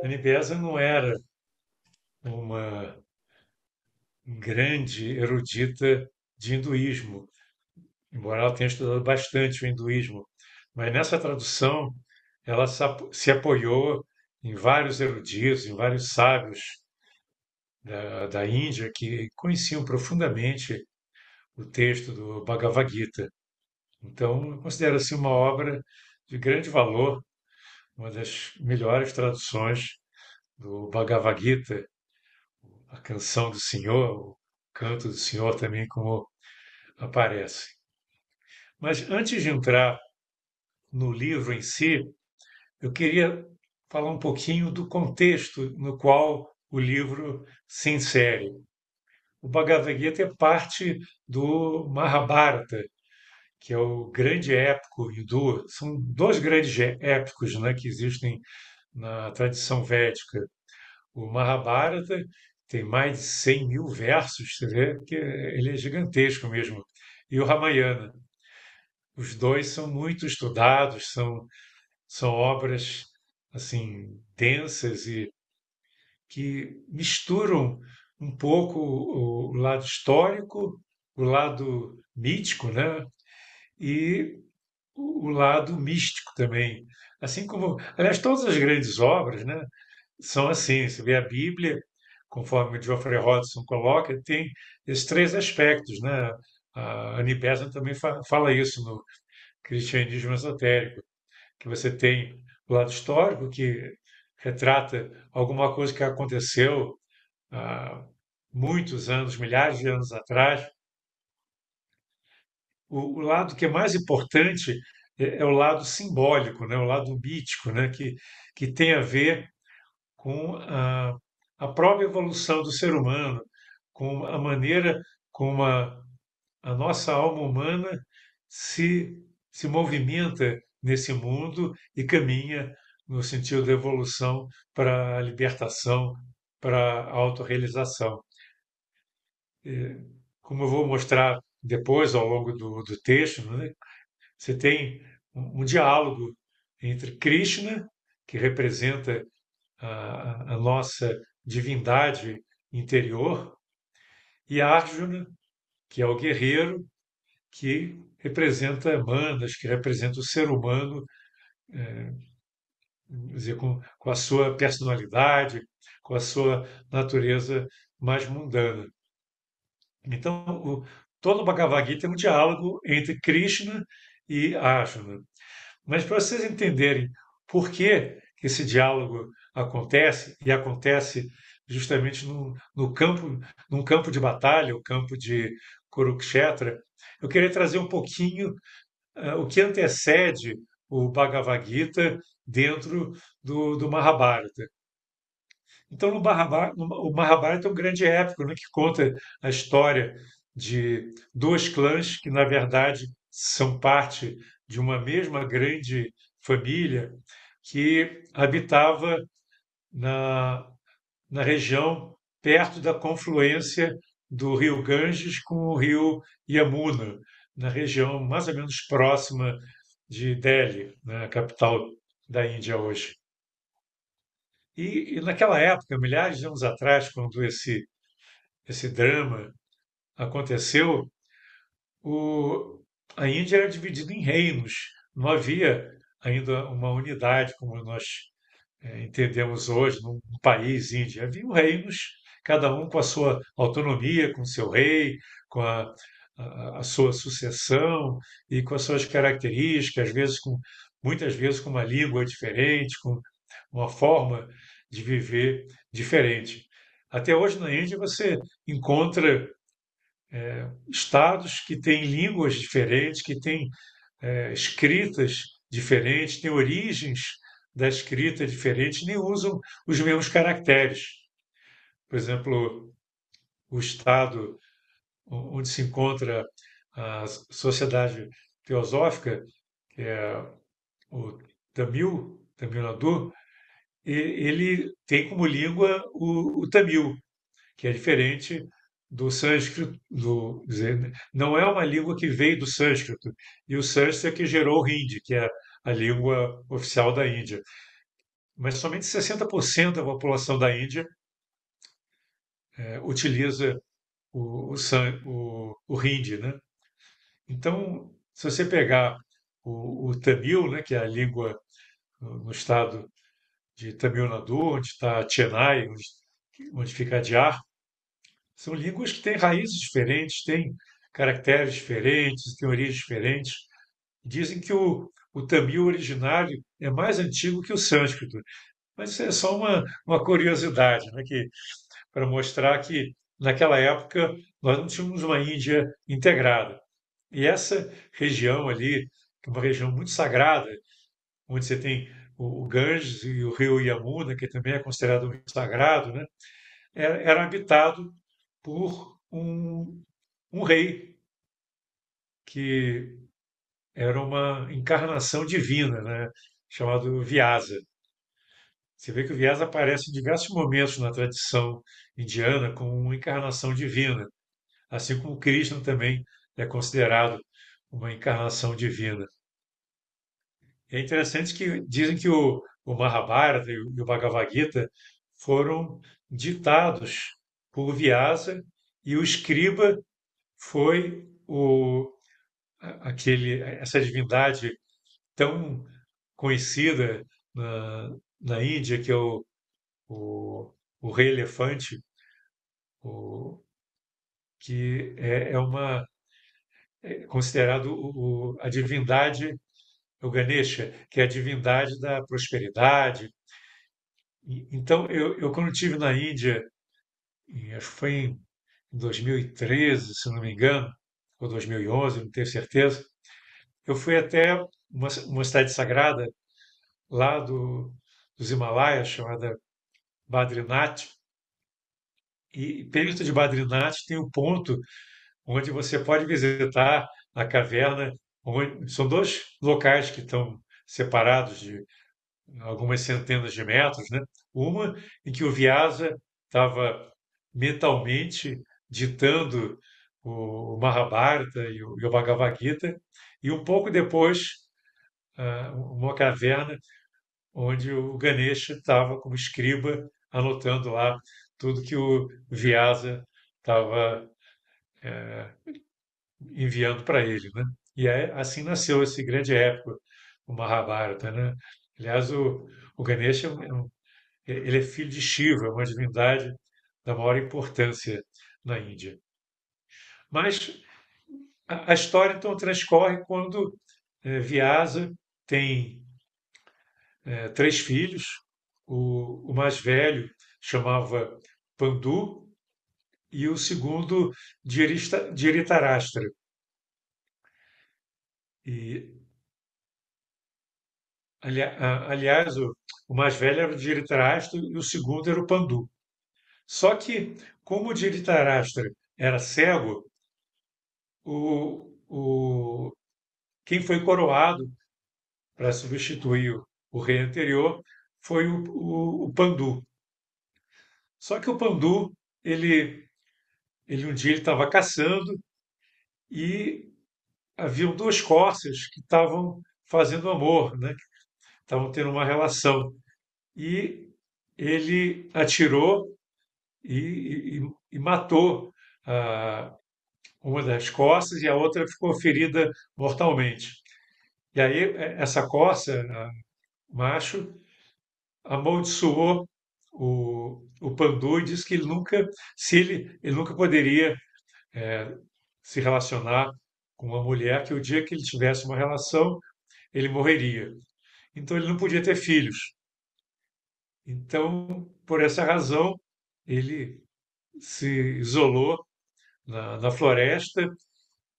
A Nibesa não era uma grande erudita de hinduísmo, embora ela tenha estudado bastante o hinduísmo. Mas nessa tradução, ela se apoiou em vários eruditos, em vários sábios da Índia que conheciam profundamente o texto do Bhagavad Gita. Então, eu considero assim uma obra de grande valor, uma das melhores traduções do Bhagavad Gita, a canção do Senhor, o canto do Senhor também, como aparece. Mas antes de entrar no livro em si, eu queria falar um pouquinho do contexto no qual o livro se insere. O Bhagavad Gita é parte do Mahabharata, que é o grande épico hindu. São dois grandes épicos, né, que existem na tradição védica. O Mahabharata tem mais de 100 mil versos, você vê que ele é gigantesco mesmo. E o Ramayana. Os dois são muito estudados, são obras assim densas e que misturam um pouco o lado histórico, o lado mítico, né? E o lado místico também. Assim como, aliás, todas as grandes obras, né, são assim. Você vê a Bíblia, conforme o Geoffrey Hodgson coloca, tem esses três aspectos, né? A Annie Besant também fala isso no Cristianismo Esotérico, que você tem o lado histórico, que retrata alguma coisa que aconteceu há muitos anos, milhares de anos atrás. O lado que é mais importante é o lado simbólico, né? O lado mítico, né? Que tem a ver com a própria evolução do ser humano, com a maneira como a nossa alma humana se, se movimenta nesse mundo e caminha no sentido da evolução para a libertação, para a autorrealização. Eh, Como eu vou mostrar depois, ao longo do texto, né, você tem um diálogo entre Krishna, que representa a nossa divindade interior, e Arjuna, que é o guerreiro, que representa Manas, que representa o ser humano, quer dizer, com a sua personalidade, com a sua natureza mais mundana. Então, todo o Bhagavad Gita é um diálogo entre Krishna e Arjuna. Mas para vocês entenderem por que esse diálogo acontece, e acontece justamente no campo, num campo de batalha, o campo de Kurukshetra, eu queria trazer um pouquinho o que antecede o Bhagavad Gita dentro do Mahabharata. Então, o Mahabharata é um grande épico, né, que conta a história de dois clãs que, na verdade, são parte de uma mesma grande família que habitava na, na região perto da confluência do rio Ganges com o rio Yamuna, na região mais ou menos próxima de Delhi, né, a capital da Índia hoje. E naquela época, milhares de anos atrás, quando esse drama aconteceu, o, a Índia era dividida em reinos. Não havia ainda uma unidade como nós entendemos hoje num país índio. Haviam reinos, cada um com a sua autonomia, com seu rei, com a sua sucessão e com as suas características, às vezes muitas vezes com uma língua diferente, com uma forma de viver diferente. Até hoje na Índia você encontra estados que têm línguas diferentes, que têm escritas diferentes, têm origens da escrita diferentes, nem usam os mesmos caracteres. Por exemplo, o estado onde se encontra a Sociedade Teosófica, que é o Tamil Nadu, ele tem como língua o tamil, que é diferente do sânscrito, dizer, não é uma língua que veio do sânscrito, e o sânscrito é que gerou o hindi, que é a língua oficial da Índia. mas somente 60% da população da Índia utiliza o hindi, né? Então, se você pegar o Tamil, né, que é a língua no estado de Tamil Nadu, onde está Chennai, onde fica Adyar, são línguas que têm raízes diferentes, têm caracteres diferentes, têm origens diferentes. Dizem que o Tamil originário é mais antigo que o sânscrito, mas isso é só uma curiosidade, né, que para mostrar que naquela época nós não tínhamos uma Índia integrada. E essa região ali, que é uma região muito sagrada, onde você tem o Ganges e o rio Yamuna, que também é considerado um rio sagrado, né, era habitado por um rei que era uma encarnação divina, né, chamado Vyasa. Você vê que o Vyasa aparece em diversos momentos na tradição indiana como uma encarnação divina, assim como Krishna também é considerado uma encarnação divina. É interessante que dizem que o Mahabharata e o Bhagavad Gita foram ditados por Vyasa e o escriba foi essa divindade tão conhecida na Índia, que é o rei elefante, o, que é considerado a divindade, o Ganesha, que é a divindade da prosperidade. Então, eu quando estive na Índia, acho que foi em 2013, se não me engano, ou 2011, não tenho certeza, eu fui até uma cidade sagrada lá dos Himalaias, chamada Badrinath, e perto de Badrinath tem um ponto onde você pode visitar a caverna, são dois locais que estão separados de algumas centenas de metros, né? Uma em que o Vyasa estava mentalmente ditando o Mahabharata e o Bhagavad Gita, e um pouco depois, uma caverna onde o Ganesha estava como escriba anotando lá tudo que o Vyasa estava enviando para ele, né? E assim nasceu esse grande épico, o Mahabharata, né? Aliás, o Ganesha ele é filho de Shiva, uma divindade da maior importância na Índia. Mas a história então transcorre quando Vyasa tem três filhos. O mais velho chamava Pandu e o segundo Dhritarashtra. E, aliás, o mais velho era o Dhritarashtra e o segundo era o Pandu. Só que, como o Dhritarashtra era cego, quem foi coroado para substituir o rei anterior foi o Pandu. Só que o Pandu, ele um dia ele estava caçando e haviam duas corças que estavam fazendo amor, né? Estavam tendo uma relação. E ele atirou e matou ah, uma das corças e a outra ficou ferida mortalmente. E aí essa corça, macho, amaldiçoou o Pandu e disse que ele nunca, se ele nunca poderia eh, se relacionar com uma mulher, que o dia que ele tivesse uma relação, ele morreria. Então ele não podia ter filhos. Então, por essa razão, ele se isolou na floresta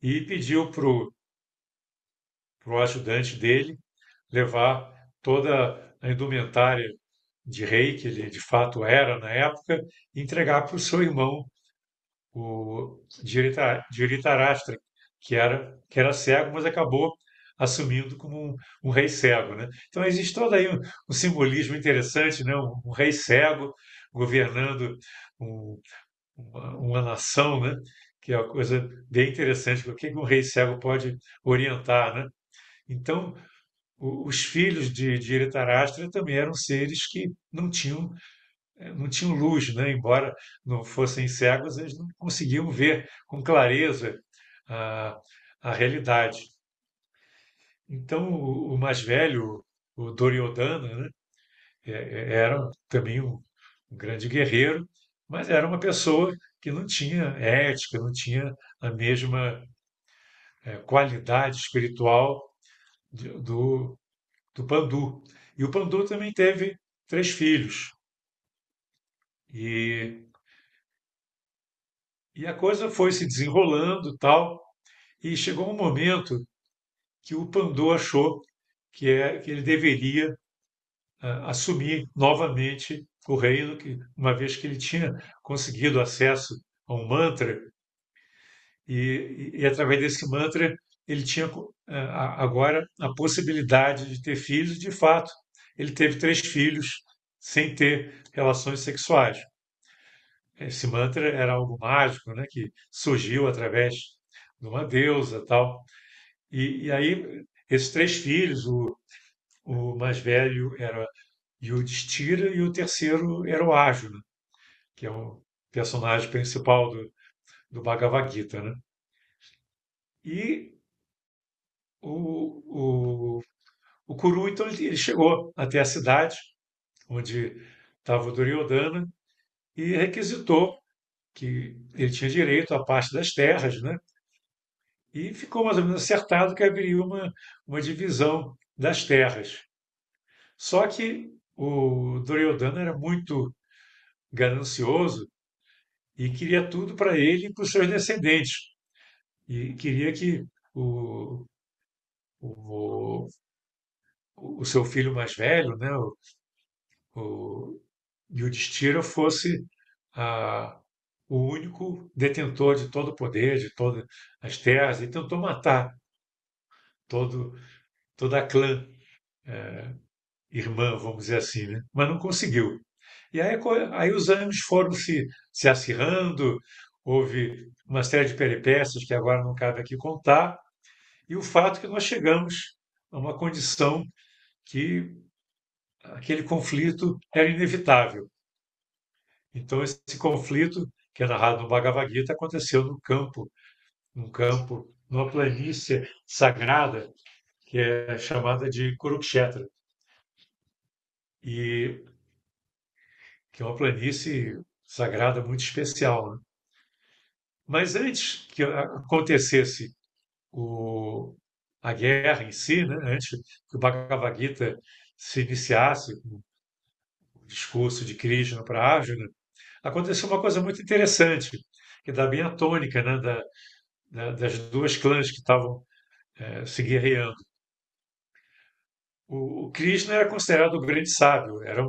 e pediu para o ajudante dele levar toda a indumentária de rei, que ele de fato era na época, e entregar para o seu irmão, o Dhritarashtra, que era cego, mas acabou assumindo como um rei cego, né? Então existe todo aí um simbolismo interessante, né? Um rei cego governando um, uma nação, né? Que é uma coisa bem interessante. O que um rei cego pode orientar, né? Então os filhos de Dhritarashtra também eram seres que não tinham luz, né? Embora não fossem cegos, eles não conseguiam ver com clareza a, a realidade. Então, o mais velho, o Duryodhana, né? Era também um grande guerreiro, mas era uma pessoa que não tinha ética, não tinha a mesma qualidade espiritual do, do Pandu. E o Pandu também teve três filhos. E, e a coisa foi se desenrolando tal, e chegou um momento que o Pandu achou que ele deveria assumir novamente o reino, uma vez que ele tinha conseguido acesso a um mantra, e através desse mantra ele tinha agora a possibilidade de ter filhos. De fato, ele teve três filhos sem ter relações sexuais. Esse mantra era algo mágico, né, que surgiu através de uma deusa tal. E aí, esses três filhos, o mais velho era Yudhishthira e o terceiro era o Arjuna, que é o personagem principal do Bhagavad Gita, né? E o, o, o Kuru, então, ele chegou até a cidade onde estava o Duryodhana e requisitou que ele tinha direito à parte das terras, né? E ficou mais ou menos acertado que haveria uma divisão das terras. Só que o Duryodhana era muito ganancioso e queria tudo para ele e para os seus descendentes. E queria que o, o, o seu filho mais velho, né, o Yudhishthira, fosse a, o único detentor de todo o poder, de todas as terras, e tentou matar todo, toda a clã irmã, vamos dizer assim, né? Mas não conseguiu. E aí, aí os anos foram se acirrando, houve uma série de peripécias que agora não cabe aqui contar, e o fato é que nós chegamos a uma condição que aquele conflito era inevitável. Então, esse conflito, que é narrado no Bhagavad Gita, aconteceu no campo, num campo, numa planície sagrada, que é chamada de Kurukshetra, e que é uma planície sagrada muito especial, né? Mas antes que acontecesse o, a guerra em si, né, antes que o Bhagavad Gita se iniciasse com o discurso de Krishna para Arjuna, aconteceu uma coisa muito interessante, que dá bem a tônica, né, das duas clãs que estavam se guerreando. O Krishna era considerado o grande sábio, era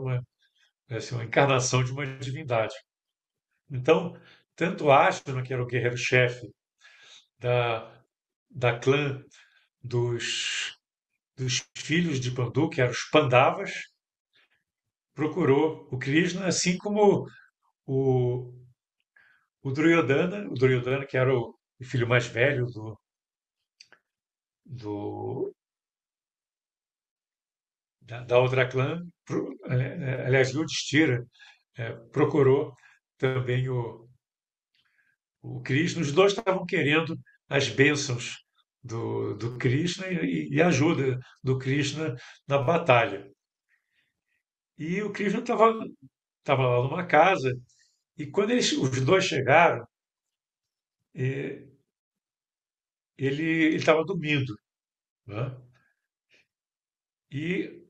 assim, uma encarnação de uma divindade. Então, tanto Arjuna, que era o guerreiro-chefe da, da clã dos filhos de Pandu, que eram os Pandavas, procurou o Krishna, assim como o, o Duryodhana, que era o filho mais velho do, da outra clã, aliás, Yudhishthira, procurou também o Krishna. Os dois estavam querendo as bênçãos do Krishna e a ajuda do Krishna na batalha. E o Krishna estava lá numa casa, e quando os dois chegaram, eh, ele estava dormindo, né? E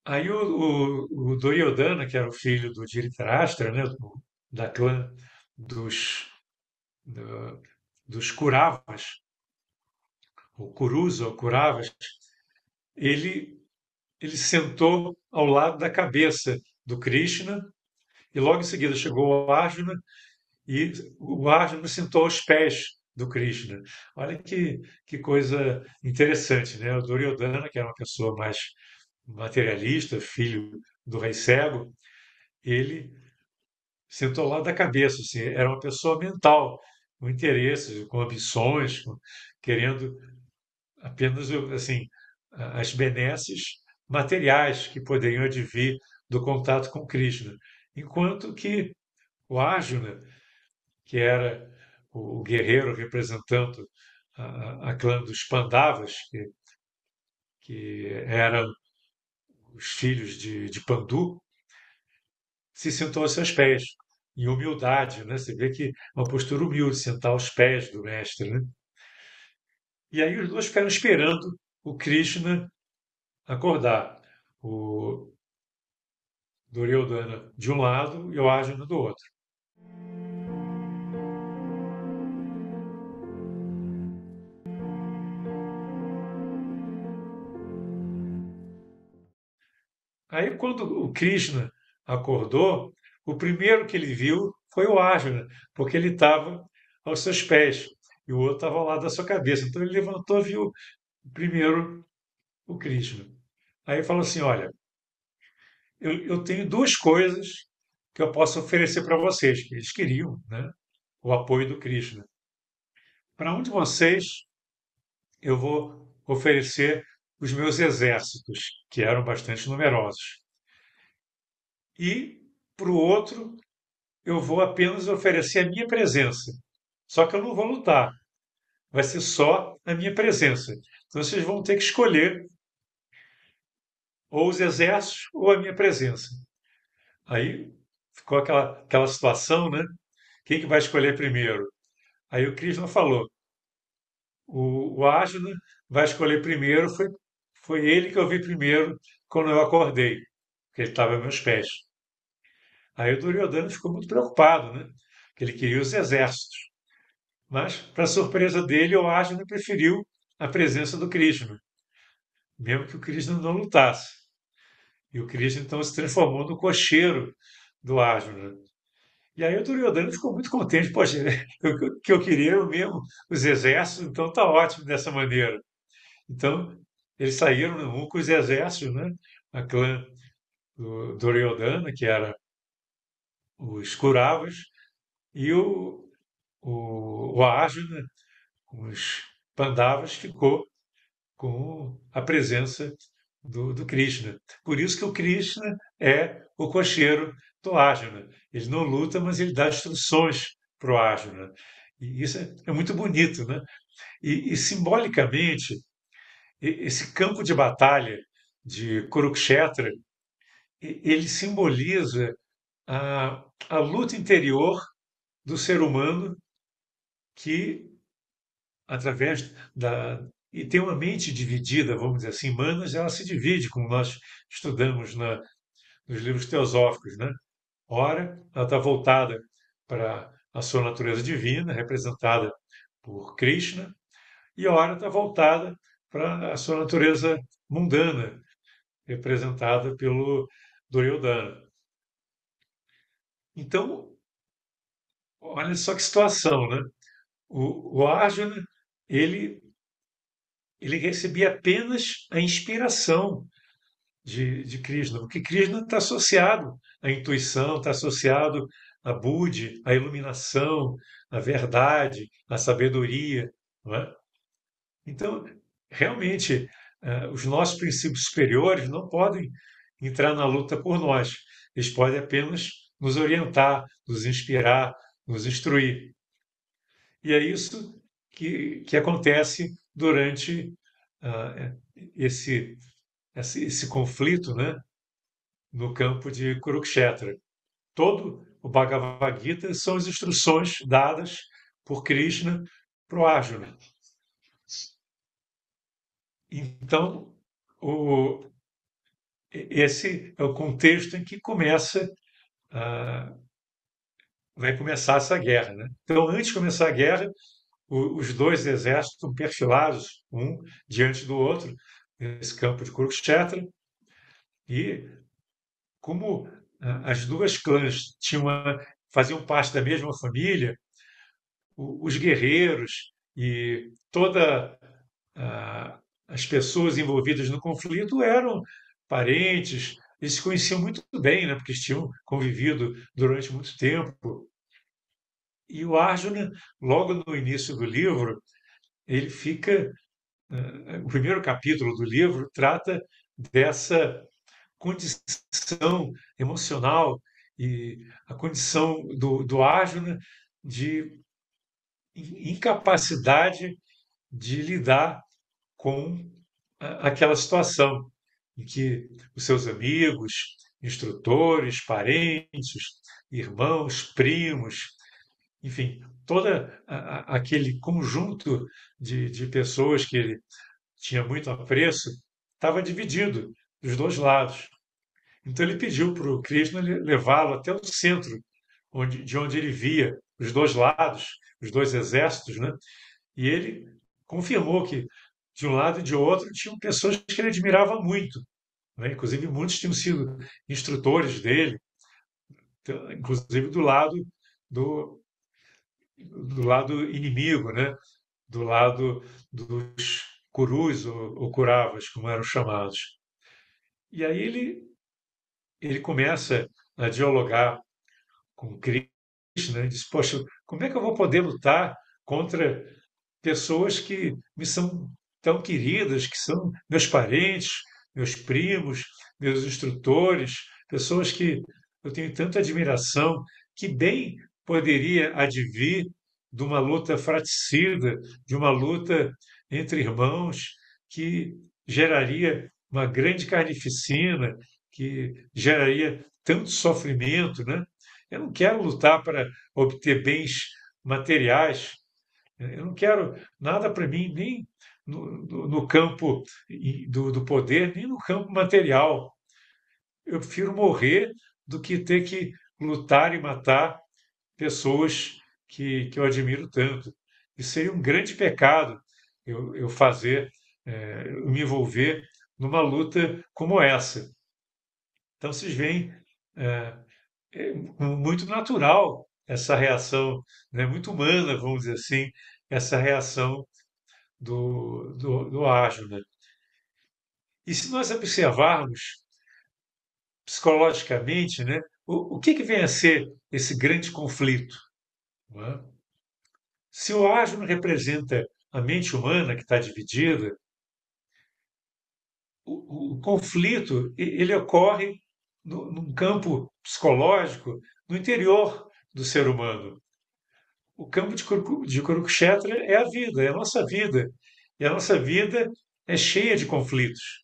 aí o Duryodhana, que era o filho do Dhritarashtra, né, da clã dos, do- dos Kuravas, ou Kurus ou Kuravas, ele, ele sentou ao lado da cabeça do Krishna, e logo em seguida chegou o Arjuna, e o Arjuna sentou aos pés do Krishna. Olha que coisa interessante, né? O Duryodhana, que era uma pessoa mais materialista, filho do rei cego, ele sentou ao lado da cabeça, assim, era uma pessoa mental, com interesses, com ambições, querendo apenas assim as benesses materiais que poderiam advir do contato com Krishna. Enquanto que o Arjuna, que era o guerreiro representando a clã dos Pandavas, que eram os filhos de Pandu, se sentou aos seus pés, em humildade, né? Você vê que é uma postura humilde, sentar aos pés do mestre, né? E aí os dois ficaram esperando o Krishna acordar. O Duryodhana de um lado e o Arjuna do outro. Aí, quando o Krishna acordou, o primeiro que ele viu foi o Arjuna, porque ele estava aos seus pés e o outro estava ao lado da sua cabeça. Então ele levantou e viu primeiro o Krishna. Aí ele falou assim: Olha, eu tenho duas coisas que eu posso oferecer para vocês, que eles queriam, né? O apoio do Krishna. Para um de vocês, eu vou oferecer os meus exércitos, que eram bastante numerosos. E para o outro, eu vou apenas oferecer a minha presença. Só que eu não vou lutar, vai ser só a minha presença. Então vocês vão ter que escolher ou os exércitos ou a minha presença. Aí ficou aquela situação, né? Quem que vai escolher primeiro? Aí o Krishna falou: o Arjuna vai escolher primeiro, foi ele que eu vi primeiro quando eu acordei, porque ele estava aos meus pés. Aí o Duryodhana ficou muito preocupado, né? Que ele queria os exércitos. Mas, para surpresa dele, o Arjuna preferiu a presença do Krishna, mesmo que o Krishna não lutasse. E o Krishna então se transformou no cocheiro do Arjuna. E aí o Duryodhana ficou muito contente. Poxa, o que eu queria eu mesmo, os exércitos, então tá ótimo dessa maneira. Então, eles saíram um com os exércitos, né? A clã do Duryodhana, que era os Kuravas, e o Arjuna, com os Pandavas, ficou com a presença do Krishna. Por isso que o Krishna é o cocheiro do Arjuna. Ele não luta, mas ele dá instruções para o Arjuna. E isso é muito bonito, né? E simbolicamente, esse campo de batalha de Kurukshetra, ele simboliza a luta interior do ser humano que, através da. E tem uma mente dividida, vamos dizer assim, Manas, ela se divide, como nós estudamos nos livros teosóficos, né? Ora, ela está voltada para a sua natureza divina, representada por Krishna, e ora está voltada para a sua natureza mundana, representada pelo Duryodhana. Então, olha só que situação, né? O Arjuna, ele, ele recebia apenas a inspiração de Krishna, porque Krishna está associado à intuição, está associado à Budi, à iluminação, à verdade, à sabedoria, não é? Então, realmente, os nossos princípios superiores não podem entrar na luta por nós. Eles podem apenas nos orientar, nos inspirar, nos instruir. E é isso que acontece durante ah, esse, esse conflito, né, no campo de Kurukshetra. Todo o Bhagavad Gita são as instruções dadas por Krishna para o Arjuna. Então, o, esse é o contexto em que ah, vai começar essa guerra, né? Então, antes de começar a guerra, os dois exércitos estão perfilados, um diante do outro, nesse campo de Kurukshetra, e como as duas clãs faziam parte da mesma família, os guerreiros e toda as pessoas envolvidas no conflito eram parentes, eles se conheciam muito bem, né, porque eles tinham convivido durante muito tempo. E o Arjuna, logo no início do livro, ele fica O primeiro capítulo do livro trata dessa condição emocional e a condição do Arjuna de incapacidade de lidar com aquela situação em que os seus amigos, instrutores, parentes, irmãos, primos, enfim, toda aquele conjunto de pessoas que ele tinha muito apreço estava dividido dos dois lados. Então ele pediu para o Krishna levá-lo até o centro, de onde ele via os dois lados, os dois exércitos, né? E ele confirmou que de um lado e de outro tinham pessoas que ele admirava muito, né? Inclusive muitos tinham sido instrutores dele, inclusive do, do lado inimigo, né? Do lado dos Kurus ou Kuravas, como eram chamados. E aí ele começa a dialogar com Krishna e diz: Poxa, como é que eu vou poder lutar contra pessoas que me são tão queridas, que são meus parentes, meus primos, meus instrutores, pessoas que eu tenho tanta admiração, que bem poderia advir de uma luta fratricida, de uma luta entre irmãos, que geraria uma grande carnificina, que geraria tanto sofrimento, né? Eu não quero lutar para obter bens materiais. Eu não quero nada para mim, nem no campo do poder, nem no campo material. Eu prefiro morrer do que ter que lutar e matar pessoas que eu admiro tanto. Isso seria um grande pecado eu fazer, eu me envolver numa luta como essa. Então, vocês veem, é, muito natural essa reação, né, muito humana, vamos dizer assim, essa reação do ágil, né? E se nós observarmos psicologicamente, né, o que vem a ser esse grande conflito? Não é? Se o ágil representa a mente humana que está dividida, o conflito ele ocorre num campo psicológico no interior do ser humano. O campo de Kurukshetra é a vida, é a nossa vida. E a nossa vida é cheia de conflitos.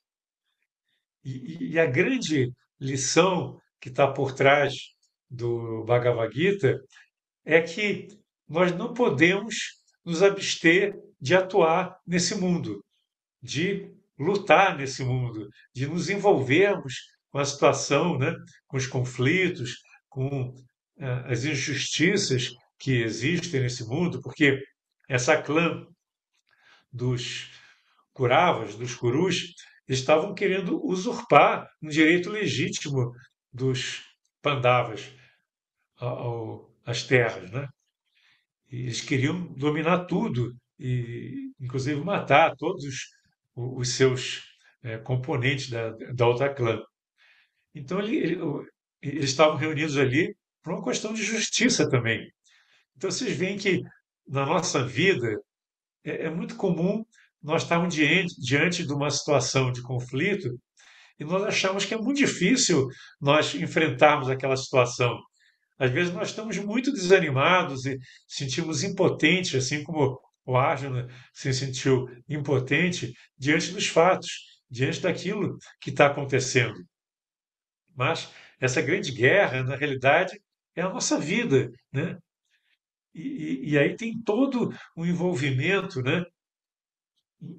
E a grande lição que está por trás do Bhagavad Gita é que nós não podemos nos abster de atuar nesse mundo, de lutar nesse mundo, de nos envolvermos com a situação, né, com os conflitos, com as injustiças que existem nesse mundo, porque essa clã dos Kuravas, dos Kurus, estavam querendo usurpar um direito legítimo dos Pandavas às terras, né? E eles queriam dominar tudo e, inclusive, matar todos os seus componentes da outra clã. Então, eles estavam reunidos ali por uma questão de justiça também. Então, vocês veem que na nossa vida é muito comum nós estarmos diante de uma situação de conflito e nós achamos que é muito difícil nós enfrentarmos aquela situação. Às vezes nós estamos muito desanimados e sentimos impotentes, assim como o Arjuna se sentiu impotente diante dos fatos, diante daquilo que está acontecendo. Mas essa grande guerra, na realidade, é a nossa vida, né? E aí tem todo um envolvimento, né,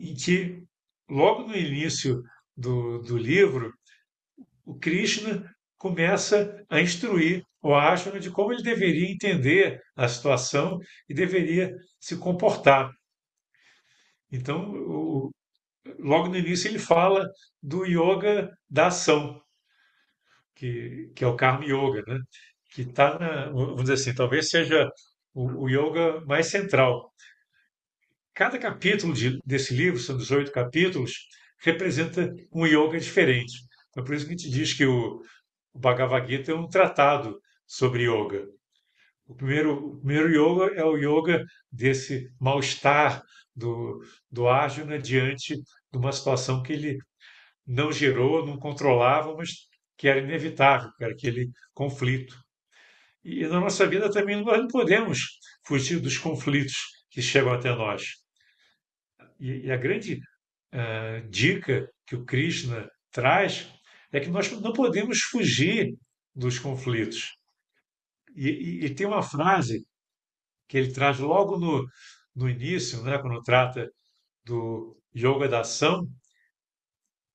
em que, logo no início do livro, o Krishna começa a instruir o Arjuna de como ele deveria entender a situação e deveria se comportar. Então, logo no início, ele fala do yoga da ação, que é o Karma Yoga, né? Que está, vamos dizer assim, talvez seja o yoga mais central. Cada capítulo desse livro, são 18 capítulos, representa um yoga diferente. Então, por isso que a gente diz que o Bhagavad Gita é um tratado sobre yoga. O primeiro yoga é o yoga desse mal-estar, do, do Arjuna diante de uma situação que ele não gerou, não controlava, mas que era inevitável, que era aquele conflito. E na nossa vida também nós não podemos fugir dos conflitos que chegam até nós. E a grande dica que o Krishna traz é que nós não podemos fugir dos conflitos. E tem uma frase que ele traz logo no início, né, quando trata do yoga da ação,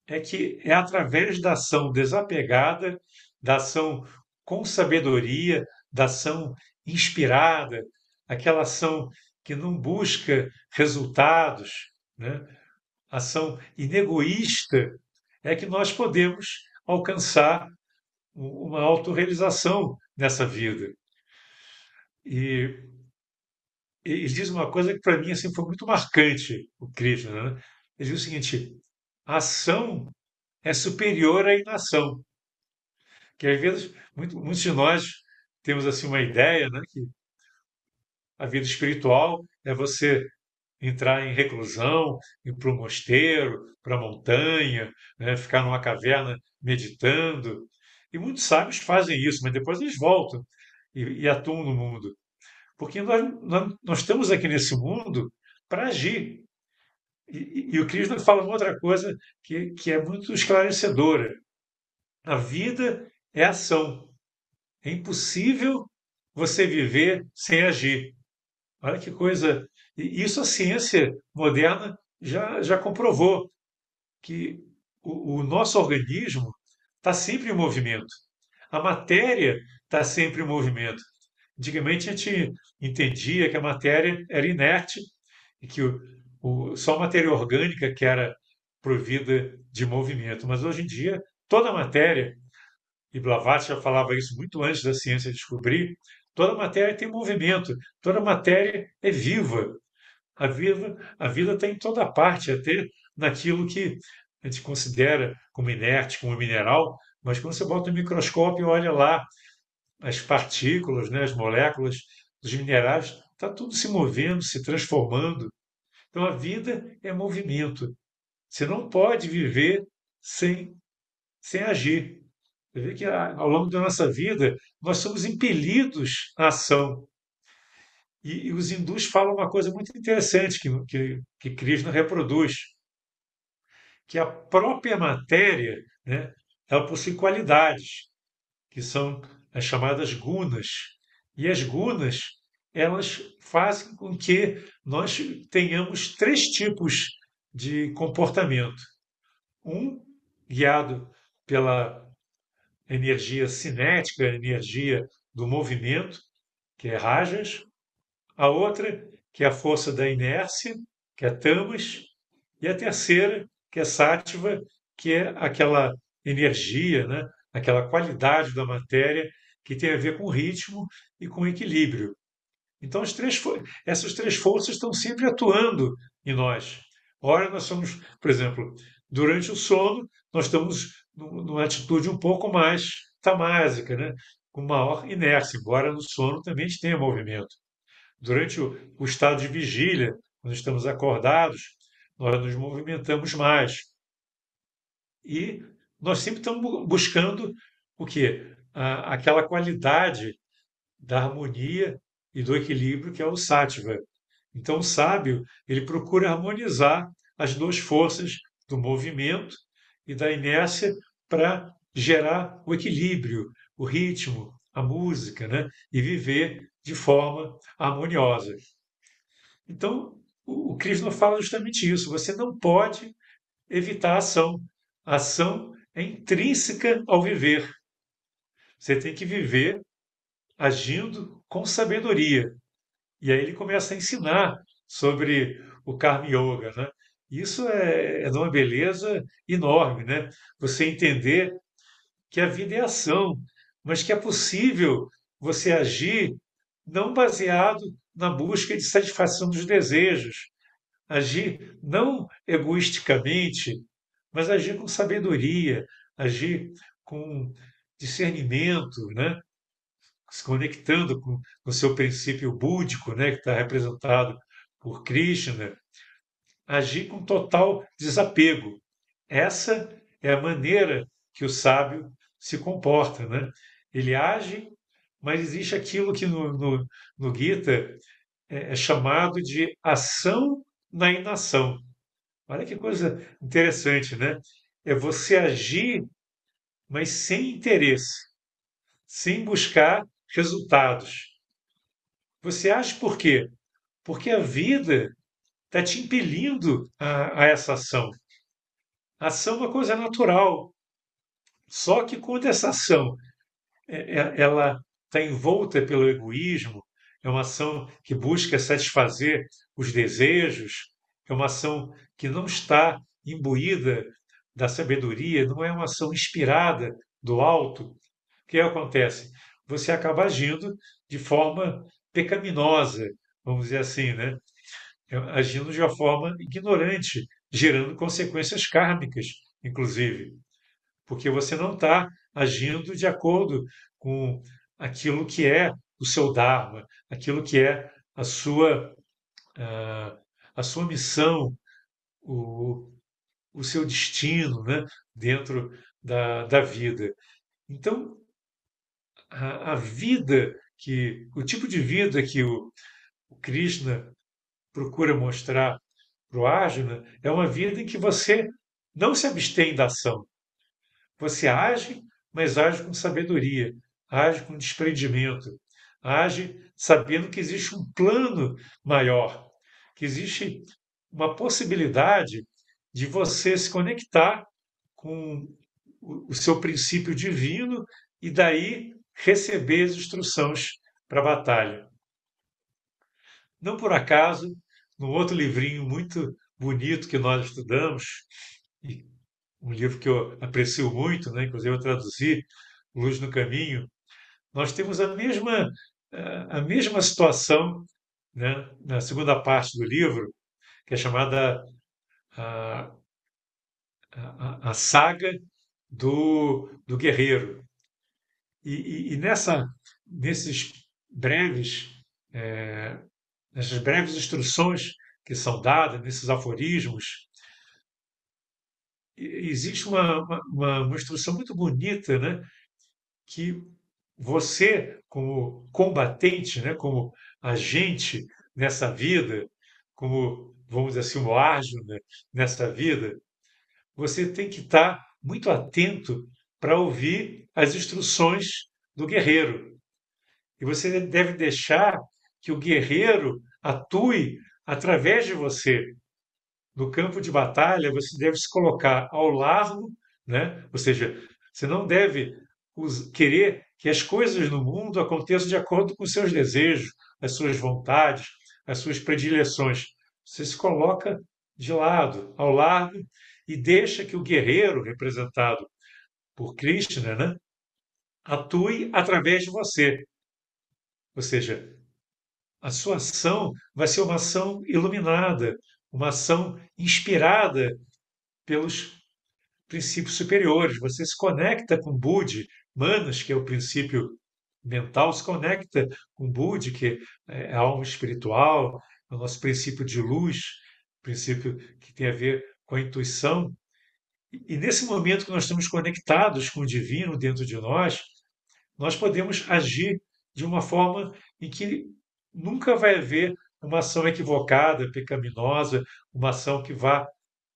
é que é através da ação desapegada, da ação com sabedoria, da ação inspirada, aquela ação que não busca resultados, né? Ação inegoísta, é que nós podemos alcançar uma autorrealização nessa vida. E ele diz uma coisa que para mim assim, foi muito marcante, o Krishna, né? Ele diz o seguinte: a ação é superior à inação. Que às vezes muitos de nós temos assim uma ideia, né, que a vida espiritual é você entrar em reclusão, ir para o mosteiro, para a montanha, né, ficar numa caverna meditando. E muitos sábios fazem isso, mas depois eles voltam e atuam no mundo. Porque nós estamos aqui nesse mundo para agir. E o Krishna fala uma outra coisa que é muito esclarecedora. A vida é ação. É impossível você viver sem agir. Olha que coisa. E isso a ciência moderna já comprovou, que o nosso organismo está sempre em movimento. A matéria está sempre em movimento. Antigamente a gente entendia que a matéria era inerte e que só a matéria orgânica que era provida de movimento. Mas hoje em dia, toda a matéria, e Blavatsky já falava isso muito antes da ciência descobrir, toda a matéria tem movimento, toda a matéria é viva. A vida está em toda parte, até naquilo que a gente considera como inerte, como mineral, mas quando você bota no microscópio e olha lá as partículas, né, as moléculas dos minerais, está tudo se movendo, se transformando. Então a vida é movimento. Você não pode viver sem, sem agir. Você vê que ao longo da nossa vida nós somos impelidos à ação. E os hindus falam uma coisa muito interessante que Krishna reproduz, que a própria matéria, né, ela possui qualidades, que são as chamadas gunas. E as gunas, elas fazem com que nós tenhamos três tipos de comportamento. Um guiado pela energia cinética, a energia do movimento, que é rajas. A outra, que é a força da inércia, que é tamas. E a terceira, que é sátiva, que é aquela energia, né? Aquela qualidade da matéria que tem a ver com ritmo e com equilíbrio. Então, essas três forças estão sempre atuando em nós. Ora, nós somos, por exemplo, durante o sono, nós estamos numa atitude um pouco mais tamásica, né? Com maior inércia, embora no sono também a gente tenha movimento. Durante o estado de vigília, quando estamos acordados, nós nos movimentamos mais. E nós sempre estamos buscando o quê? Aquela qualidade da harmonia e do equilíbrio que é o sattva. Então, o sábio, ele procura harmonizar as duas forças do movimento e da inércia para gerar o equilíbrio, o ritmo, a música, né? E viver de forma harmoniosa. Então, o Krishna fala justamente isso. Você não pode evitar a ação. A ação é intrínseca ao viver. Você tem que viver agindo com sabedoria. E aí ele começa a ensinar sobre o Karma Yoga, né? Isso é de uma beleza enorme, né? Você entender que a vida é ação, mas que é possível você agir não baseado na busca de satisfação dos desejos, agir não egoisticamente, mas agir com sabedoria, agir com discernimento, né? Se conectando com o seu princípio búdico, né? Que está representado por Krishna. agir com total desapego. Essa é a maneira que o sábio se comporta, né? Ele age, mas existe aquilo que no Gita é chamado de ação na inação. Olha que coisa interessante, né? É você agir, mas sem interesse, sem buscar resultados. Você age por quê? Porque a vida está te impelindo a essa ação. A ação é uma coisa natural. Só que quando essa ação ela está envolta pelo egoísmo, é uma ação que busca satisfazer os desejos, é uma ação que não está imbuída da sabedoria, não é uma ação inspirada do alto. O que acontece? Você acaba agindo de forma pecaminosa, vamos dizer assim, né? Agindo de uma forma ignorante, gerando consequências kármicas, inclusive, porque você não está agindo de acordo com aquilo que é o seu Dharma, aquilo que é ah, a sua missão, o, o seu destino, né, dentro da vida. Então, a vida o tipo de vida que o Krishna procura mostrar para o Arjuna é uma vida em que você não se abstém da ação. Você age, mas age com sabedoria, age com desprendimento, age sabendo que existe um plano maior, que existe uma possibilidade de você se conectar com o seu princípio divino e daí receber as instruções para a batalha. Não por acaso, num outro livrinho muito bonito que nós estudamos, e um livro que eu aprecio muito, né? Inclusive eu traduzi, Luz no Caminho, nós temos a mesma situação, né? Na segunda parte do livro, que é chamada a, a saga do guerreiro. E nesses breves, eh, nessas breves instruções que são dadas, nesses aforismos, existe uma instrução muito bonita, né? Que você, como combatente, né, como agente nessa vida, como, vamos dizer assim, um ágil, né, nessa vida, você tem que estar muito atento para ouvir as instruções do guerreiro. E você deve deixar que o guerreiro atue através de você. No campo de batalha, você deve se colocar ao lado, né? Ou seja, você não deve querer que as coisas no mundo aconteçam de acordo com os seus desejos, as suas vontades, as suas predileções. Você se coloca de lado, ao lado, e deixa que o guerreiro, representado por Krishna, né, atue através de você. Ou seja, a sua ação vai ser uma ação iluminada, uma ação inspirada pelos princípios superiores. Você se conecta com Budi, Manas, que é o princípio mental, se conecta com Budi, que é a alma espiritual, é o nosso princípio de luz, princípio que tem a ver com a intuição. E nesse momento que nós estamos conectados com o divino dentro de nós podemos agir de uma forma em que nunca vai haver uma ação equivocada, pecaminosa, uma ação que vá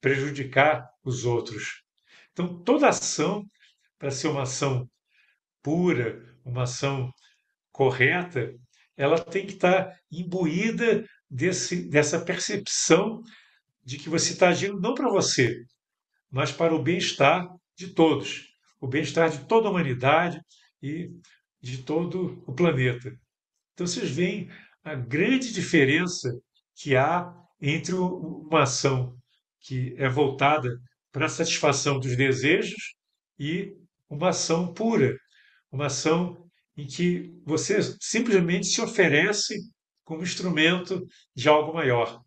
prejudicar os outros. Então, toda ação, para ser uma ação pura, uma ação correta, ela tem que estar imbuída dessa percepção de que você está agindo não para você, mas para o bem-estar de todos, o bem-estar de toda a humanidade e de todo o planeta. Então, vocês veem a grande diferença que há entre uma ação que é voltada para a satisfação dos desejos e uma ação pura, uma ação em que você simplesmente se oferece como instrumento de algo maior.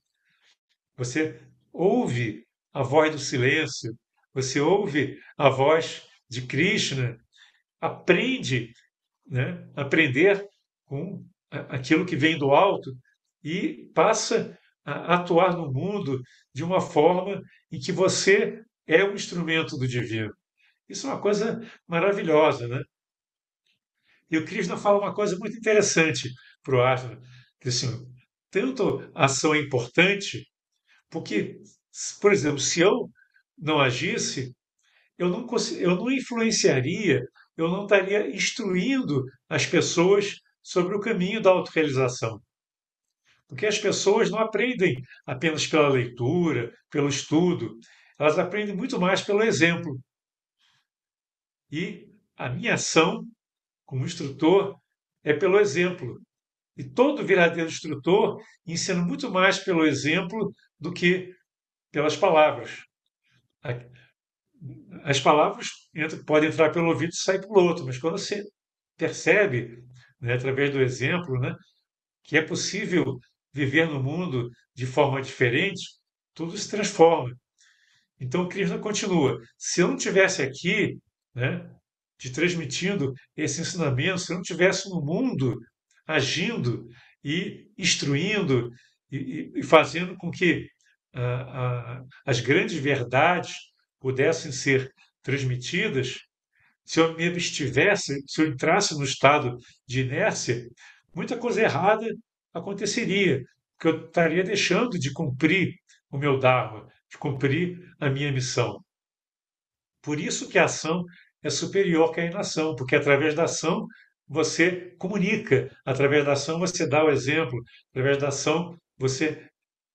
Você ouve a voz do silêncio, você ouve a voz de Krishna, aprende, aprender com aquilo que vem do alto e passa atuar no mundo de uma forma em que você é um instrumento do divino. Isso é uma coisa maravilhosa, né? E o Krishna fala uma coisa muito interessante para o Arjuna, que assim, tanto a ação é importante, porque, por exemplo, se eu não agisse, eu não influenciaria, eu não estaria instruindo as pessoas sobre o caminho da autorrealização. Porque as pessoas não aprendem apenas pela leitura, pelo estudo, elas aprendem muito mais pelo exemplo. E a minha ação como instrutor é pelo exemplo. E todo verdadeiro instrutor ensina muito mais pelo exemplo do que pelas palavras. As palavras podem entrar pelo ouvido e sair pelo outro, mas quando você percebe, né, através do exemplo, né, que é possível viver no mundo de forma diferente, tudo se transforma. Então o Krishna continua: se eu não tivesse aqui, né, te transmitindo esse ensinamento, se eu não tivesse no mundo agindo e instruindo e fazendo com que as grandes verdades pudessem ser transmitidas, se eu me abstivesse, se eu entrasse no estado de inércia, muita coisa errada aconteceria, porque eu estaria deixando de cumprir o meu Dharma, de cumprir a minha missão. Por isso que a ação é superior que a inação, porque através da ação você comunica, através da ação você dá o exemplo, através da ação você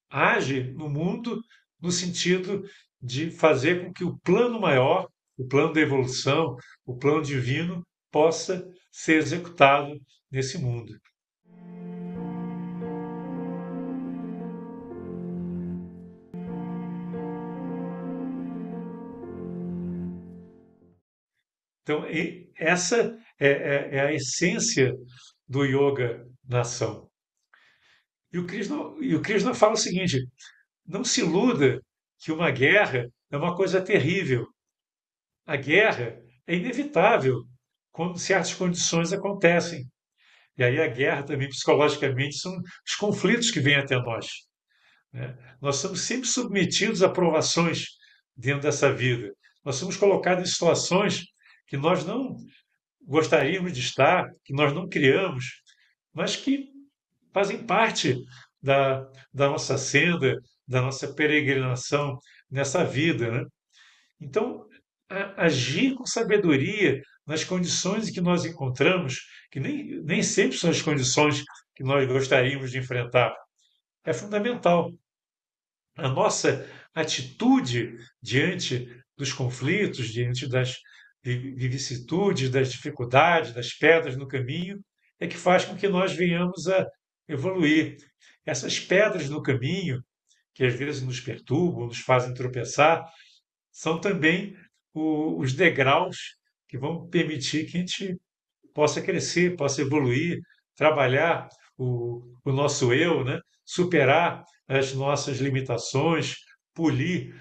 age no mundo no sentido de fazer com que o plano maior, o plano da evolução, o plano divino, possa ser executado nesse mundo. Então, essa é a essência do yoga na ação. E o Krishna fala o seguinte: não se iluda que uma guerra é uma coisa terrível. A guerra é inevitável quando certas condições acontecem. E aí a guerra também, psicologicamente, são os conflitos que vêm até nós, né? Nós somos sempre submetidos a provações dentro dessa vida. Nós somos colocados em situações que nós não gostaríamos de estar, que nós não criamos, mas que fazem parte da nossa senda, da nossa peregrinação nessa vida, né? Então, agir com sabedoria nas condições em que nós encontramos, que nem sempre são as condições que nós gostaríamos de enfrentar, é fundamental. A nossa atitude diante dos conflitos, diante das vicissitudes, das dificuldades, das pedras no caminho, é que faz com que nós venhamos a evoluir. Essas pedras no caminho, que às vezes nos perturbam, nos fazem tropeçar, são também os degraus que vão permitir que a gente possa crescer, possa evoluir, trabalhar o nosso eu, né? Superar as nossas limitações, polir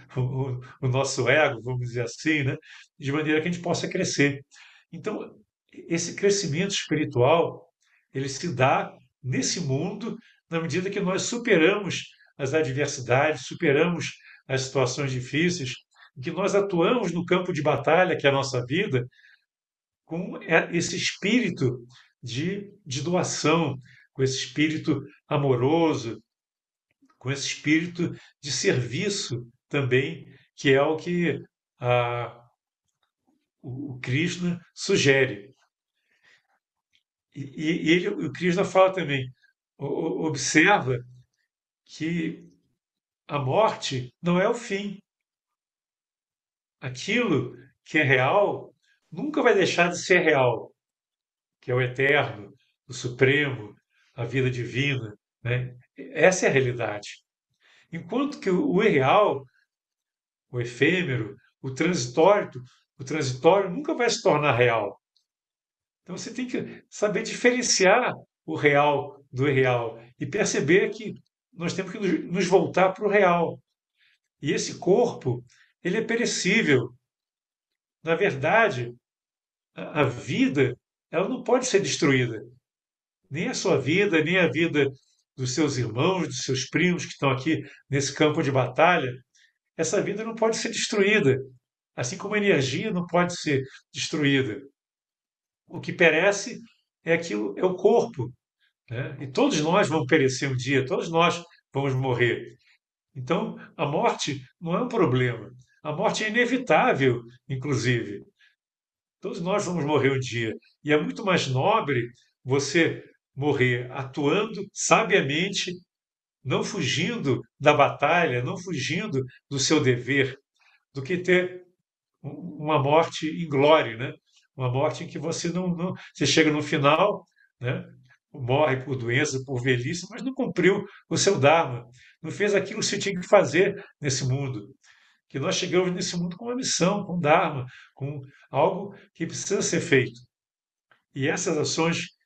o nosso ego, vamos dizer assim, né? De maneira que a gente possa crescer. Então, esse crescimento espiritual, ele se dá nesse mundo na medida que nós superamos as adversidades, superamos as situações difíceis, que nós atuamos no campo de batalha, que é a nossa vida, com esse espírito de doação, com esse espírito amoroso, com esse espírito de serviço também, que é o que a, o Krishna sugere. O Krishna fala também, observa que a morte não é o fim. Aquilo que é real nunca vai deixar de ser real, que é o eterno, o supremo, a vida divina, né? Essa é a realidade. Enquanto que o irreal, o efêmero, o transitório nunca vai se tornar real. Então você tem que saber diferenciar o real do irreal e perceber que nós temos que nos voltar para o real. E esse corpo, ele é perecível. Na verdade, a vida, ela não pode ser destruída. Nem a sua vida, nem a vida dos seus irmãos, dos seus primos que estão aqui nesse campo de batalha, essa vida não pode ser destruída, assim como a energia não pode ser destruída. O que perece é aquilo, é o corpo, né? E todos nós vamos perecer um dia, todos nós vamos morrer. Então, a morte não é um problema. A morte é inevitável, inclusive. Todos nós vamos morrer um dia. E é muito mais nobre você morrer atuando sabiamente, não fugindo da batalha, não fugindo do seu dever, do que ter uma morte inglória, né? Uma morte em que você você chega no final, né? Morre por doença, por velhice, mas não cumpriu o seu dharma, não fez aquilo que você tinha que fazer nesse mundo. Que nós chegamos nesse mundo com uma missão, com um dharma, com algo que precisa ser feito. E essas ações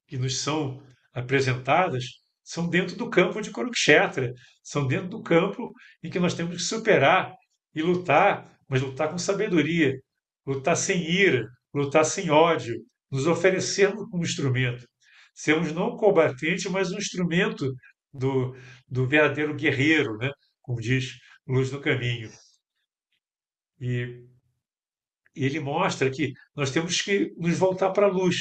que nos são apresentadas são dentro do campo de Kurukshetra, são dentro do campo em que nós temos que superar e lutar, mas lutar com sabedoria, lutar sem ira, lutar sem ódio, nos oferecermos como instrumento. Sermos não combatentes, mas um instrumento do, do verdadeiro guerreiro, né? Como diz Luz no Caminho. E ele mostra que nós temos que nos voltar para a luz.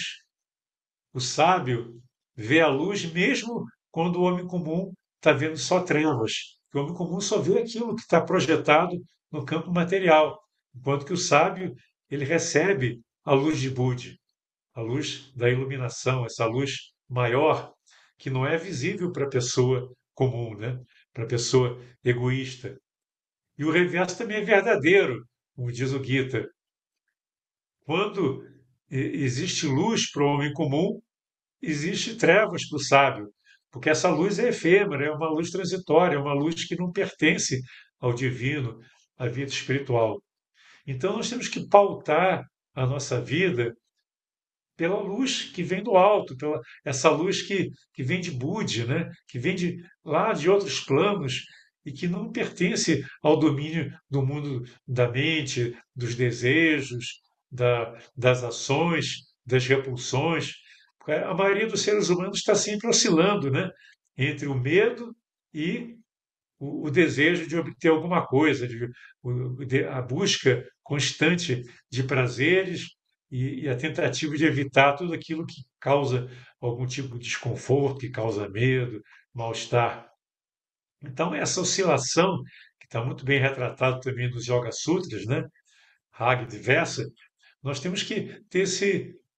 O sábio vê a luz mesmo quando o homem comum está vendo só trevas. O homem comum só vê aquilo que está projetado no campo material, enquanto que o sábio ele recebe a luz de Budi, a luz da iluminação, essa luz maior que não é visível para a pessoa comum, né? Para a pessoa egoísta. E o reverso também é verdadeiro, como diz o Gita. Quando existe luz para o homem comum, existe trevas para o sábio, porque essa luz é efêmera, é uma luz transitória, é uma luz que não pertence ao divino, à vida espiritual. Então nós temos que pautar a nossa vida pela luz que vem do alto, pela essa luz que vem de Budi, né? Que vem de lá de outros planos e que não pertence ao domínio do mundo da mente, dos desejos, das ações, das repulsões. A maioria dos seres humanos está sempre oscilando, né? Entre o medo e o desejo de obter alguma coisa, a busca constante de prazeres e a tentativa de evitar tudo aquilo que causa algum tipo de desconforto, que causa medo, mal-estar. Então, essa oscilação, que está muito bem retratado também nos Yoga Sutras, né? Raga e Versa, nós temos que ter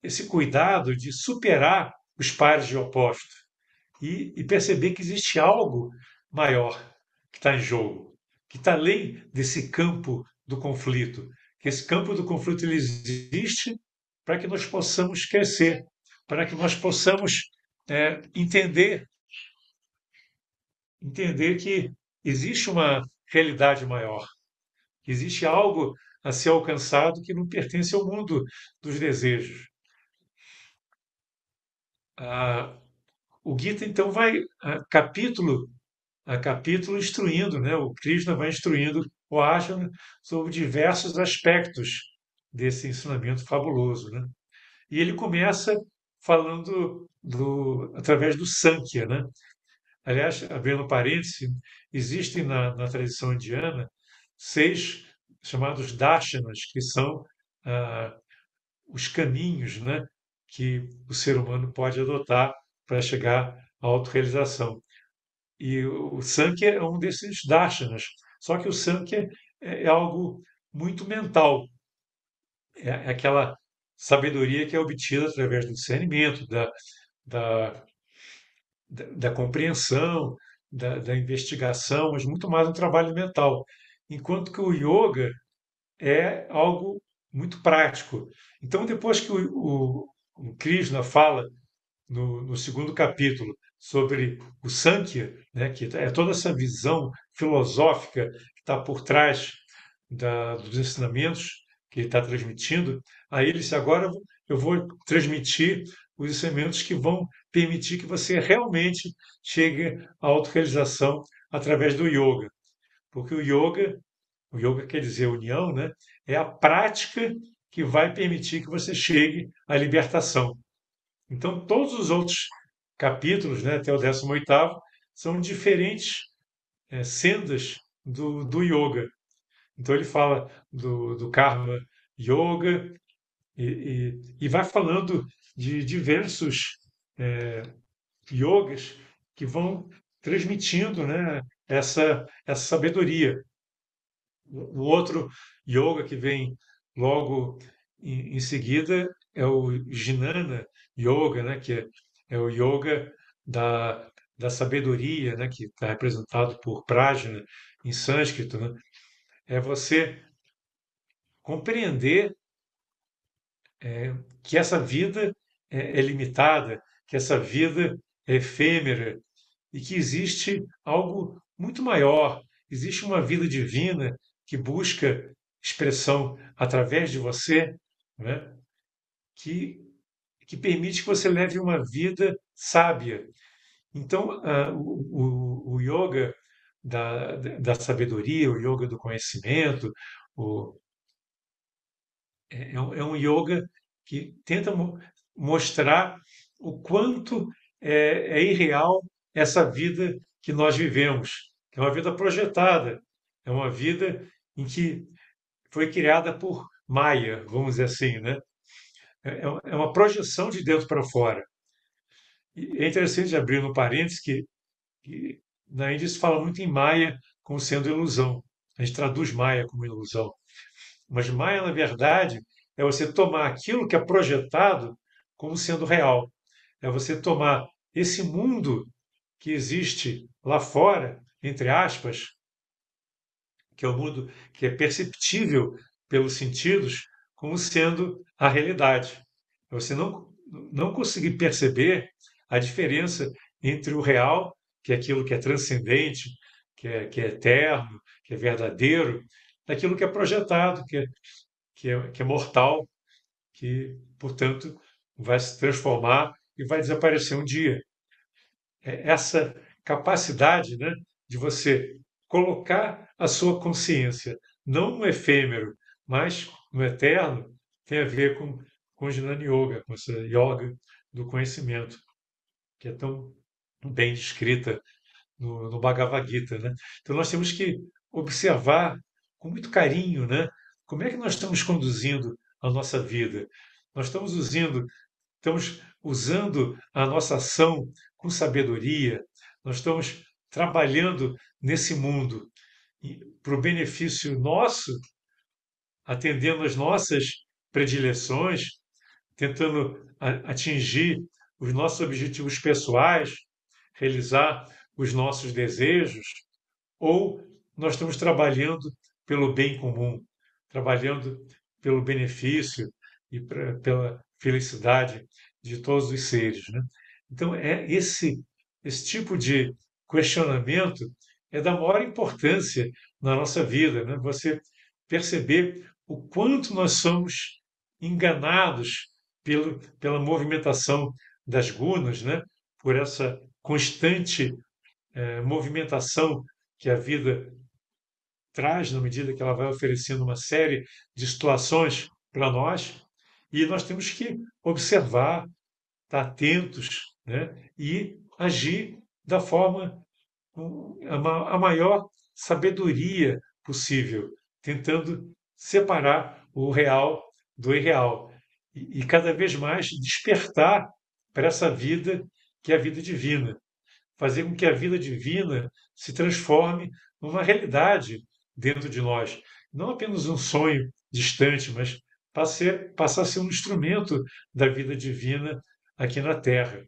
esse cuidado de superar os pares de opostos e perceber que existe algo maior que está em jogo, que está além desse campo do conflito, que esse campo do conflito ele existe para que nós possamos crescer, para que nós possamos entender, entender que existe uma realidade maior, que existe algo a ser alcançado que não pertence ao mundo dos desejos. Ah, o Gita, então, vai capítulo a capítulo instruindo, né? O Krishna vai instruindo o Arjuna sobre diversos aspectos desse ensinamento fabuloso, né? E ele começa falando através do Sankhya, né? Aliás, abrindo parênteses, existem na tradição indiana 6 chamados darshanas, que são ah, os caminhos, né, que o ser humano pode adotar para chegar à autorrealização. E o Sankhya é um desses darshanas. Só que o Sankhya é algo muito mental. É aquela sabedoria que é obtida através do discernimento, da, da compreensão, da investigação, mas muito mais um trabalho mental. Enquanto que o yoga é algo muito prático. Então, depois que o Krishna fala no segundo capítulo sobre o Sankhya, né, que é toda essa visão filosófica que está por trás dos ensinamentos que ele está transmitindo, aí ele disse, agora eu vou transmitir os ensinamentos que vão permitir que você realmente chegue à autorrealização através do yoga. Porque o yoga quer dizer união, né? É a prática que vai permitir que você chegue à libertação. Então, todos os outros capítulos, né, até o 18º, são diferentes sendas do yoga. Então ele fala do Karma Yoga e vai falando de diversos yogas que vão transmitindo, né, essa sabedoria. O outro yoga que vem logo em seguida é o Jnana Yoga, né, que é o yoga da sabedoria, né, que está representado por Prajna em sânscrito, né? É você compreender que essa vida é limitada, que essa vida é efêmera e que existe algo muito maior, existe uma vida divina que busca expressão através de você, né? que, que permite que você leve uma vida sábia. Então, o yoga da sabedoria, o yoga do conhecimento, o, é um yoga que tenta mostrar o quanto é irreal essa vida que nós vivemos. É uma vida projetada, é uma vida em que foi criada por Maia, vamos dizer assim, né? É uma projeção de dentro para fora. E é interessante abrir no parênteses que na Índia se fala muito em Maia como sendo ilusão. A gente traduz Maia como ilusão. Mas Maia, na verdade, é você tomar aquilo que é projetado como sendo real. É você tomar esse mundo que existe lá fora, entre aspas, que é o mundo que é perceptível pelos sentidos, como sendo a realidade. É você não conseguir perceber a diferença entre o real, que é aquilo que é transcendente, que é eterno, que é verdadeiro, daquilo que é projetado, que é mortal, que, portanto, vai se transformar e vai desaparecer um dia. Essa capacidade, né, de você colocar a sua consciência não no efêmero, mas no eterno, tem a ver com o Jnana Yoga, com essa yoga do conhecimento, que é tão bem descrita no Bhagavad Gita, né? Então nós temos que observar com muito carinho, né? Como é que nós estamos conduzindo a nossa vida? Nós estamos usando a nossa ação com sabedoria, nós estamos trabalhando nesse mundo para o benefício nosso, atendendo às nossas predileções, tentando atingir os nossos objetivos pessoais, realizar os nossos desejos, ou nós estamos trabalhando pelo bem comum, trabalhando pelo benefício e pela felicidade de todos os seres, né? Então, esse tipo de questionamento é da maior importância na nossa vida, né? Você perceber o quanto nós somos enganados pela movimentação das gunas, né? Por essa constante movimentação que a vida traz na medida que ela vai oferecendo uma série de situações para nós, e nós temos que observar, estar atentos, né? E agir da forma com a maior sabedoria possível, tentando separar o real do irreal e cada vez mais despertar para essa vida que é a vida divina, fazer com que a vida divina se transforme numa realidade dentro de nós. Não apenas um sonho distante, mas passar a ser um instrumento da vida divina aqui na Terra.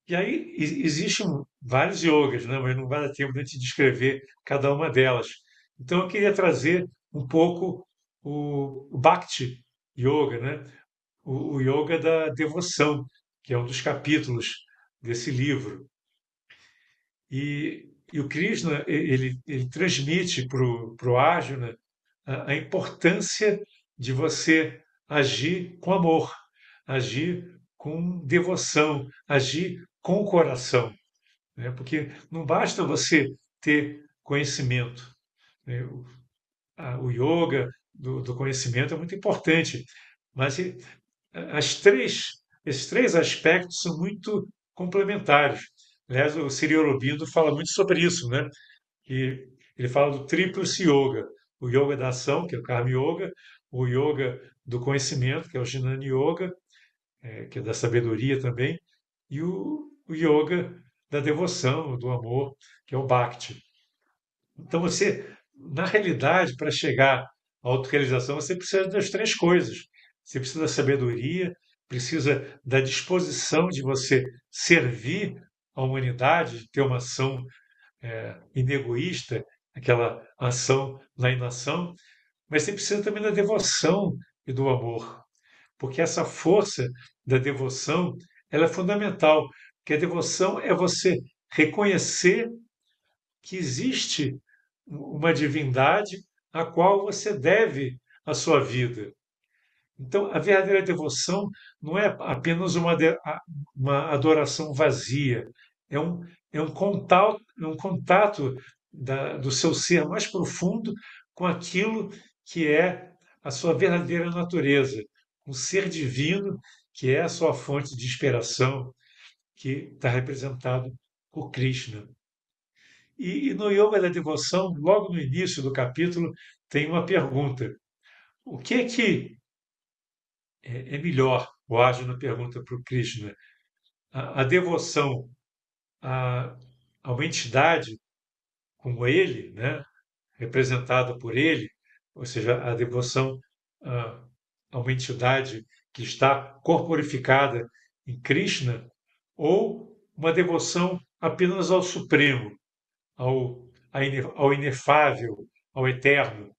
E aí existem vários yogas, né? Mas não vai dar tempo de a gente descrever cada uma delas. Então eu queria trazer um pouco o Bhakti Yoga, né? O yoga da devoção, que é um dos capítulos desse livro. E o Krishna, ele transmite para o Arjuna a importância de você agir com amor, agir com devoção, agir com o coração, né? Porque não basta você ter conhecimento, né? O yoga do conhecimento é muito importante, mas as três esses três aspectos são muito complementares. Aliás, o Sri Aurobindo fala muito sobre isso, né? Que ele fala do tríplice yoga: o yoga da ação, que é o Karma Yoga, o yoga do conhecimento, que é o Jnana Yoga, que é da sabedoria também, e o yoga da devoção, do amor, que é o Bhakti. Então você, na realidade, para chegar à autorrealização, você precisa das três coisas. Você precisa da sabedoria, precisa da disposição de você servir a humanidade, de ter uma ação inegoísta, aquela ação na inação, mas você precisa também da devoção e do amor, porque essa força da devoção, ela é fundamental, porque a devoção é você reconhecer que existe uma divindade a qual você deve a sua vida. Então, a verdadeira devoção não é apenas uma adoração vazia, é um, é um contato do seu ser mais profundo com aquilo que é a sua verdadeira natureza, com o ser divino, que é a sua fonte de inspiração, que está representado por Krishna. E no Yoga da Devoção, logo no início do capítulo, tem uma pergunta. O que é que é melhor? O Arjuna pergunta para o Krishna. A devoção a, a uma entidade como ele, né, representada por ele, ou seja, a devoção a, a uma entidade que está corporificada em Krishna, ou uma devoção apenas ao Supremo, ao inefável, ao eterno.